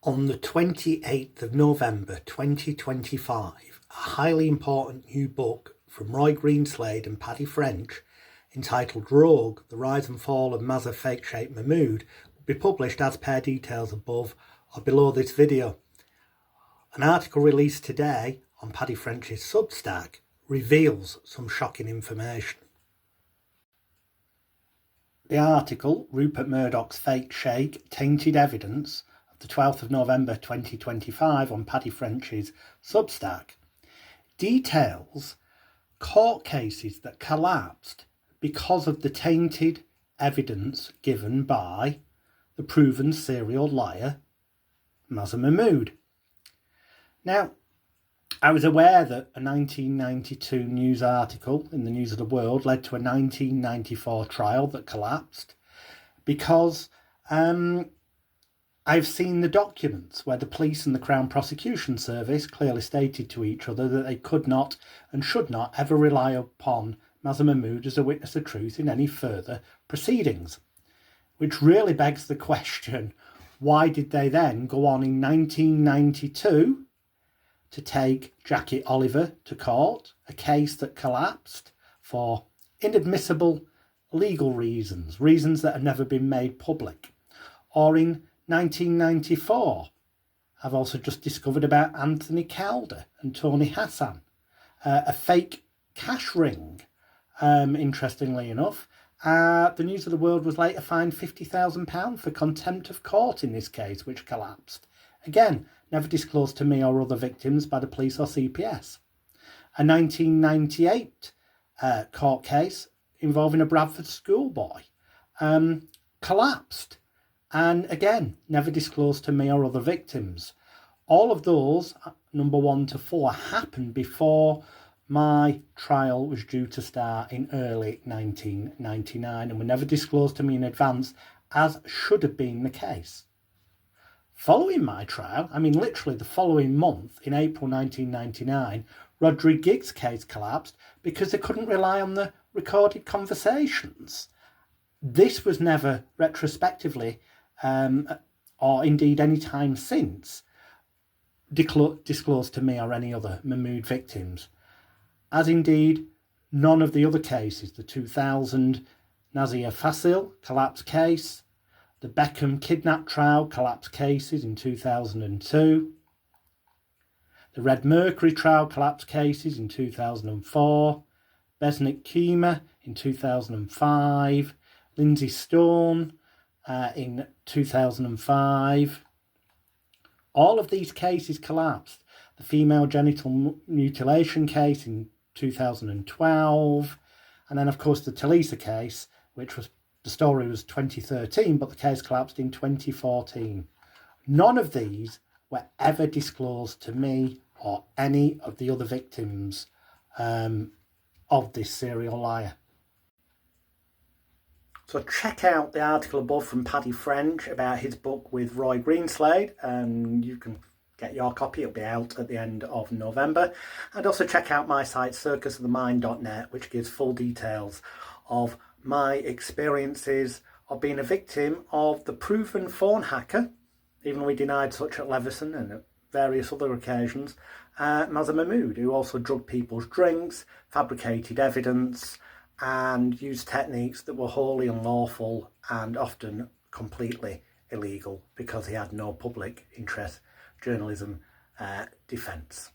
On the 28th of November 2025, a highly important new book from Roy Greenslade and Paddy French, entitled Rogue, The Rise and Fall of Mazher Sheikh Mahmood, will be published as per details above or below this video. An article released today on Paddy French's Substack reveals some shocking information. The article, Rupert Murdoch's Fake Sheik, Tainted Evidence, of the 12th of November 2025 on Paddy French's Substack, details court cases that collapsed because of the tainted evidence given by the proven serial liar, Mazher Mahmood. Now, I was aware that a 1992 news article in the News of the World led to a 1994 trial that collapsed because I've seen the documents where the police and the Crown Prosecution Service clearly stated to each other that they could not and should not ever rely upon Mazher Mahmood as a witness of truth in any further proceedings. Which really begs the question, why did they then go on in 1992 to take Jackie Oliver to court, a case that collapsed for inadmissible legal reasons, reasons that have never been made public? Or in 1994, I've also just discovered about Anthony Calder and Tony Hassan, a fake cash ring. Interestingly enough, the News of the World was later fined £50,000 for contempt of court in this case, which collapsed. Again, never disclosed to me or other victims by the police or CPS. A 1998 court case involving a Bradford schoolboy collapsed. And again, never disclosed to me or other victims. All of those, number 1 to 4, happened before my trial was due to start in early 1999 and were never disclosed to me in advance, as should have been the case. Following my trial, literally the following month, in April 1999, Rodri Giggs' case collapsed because they couldn't rely on the recorded conversations. This was never retrospectively or indeed any time since disclosed to me or any other Mahmood victims, as indeed none of the other cases, the 2000 Nazir Fasil collapse case, the Beckham kidnap trial collapse cases in 2002, the Red Mercury trial collapse cases in 2004, Besnik Kima in 2005, Lindsay Stone in 2005. All of these cases collapsed. The female genital mutilation case in 2012, and then of course the Tulisa case, which was, the story was 2013, but the case collapsed in 2014. None of these were ever disclosed to me or any of the other victims of this serial liar. So check out the article above from Paddy French about his book with Roy Greenslade, and you can get your copy. It'll be out at the end of November. And also check out my site, circusofthemind.net, which gives full details of my experiences of being a victim of the proven phone hacker, even though we denied such at Leveson and at various other occasions, Mazher Mahmood, who also drugged people's drinks, fabricated evidence, and used techniques that were wholly unlawful and often completely illegal because he had no public interest journalism defence.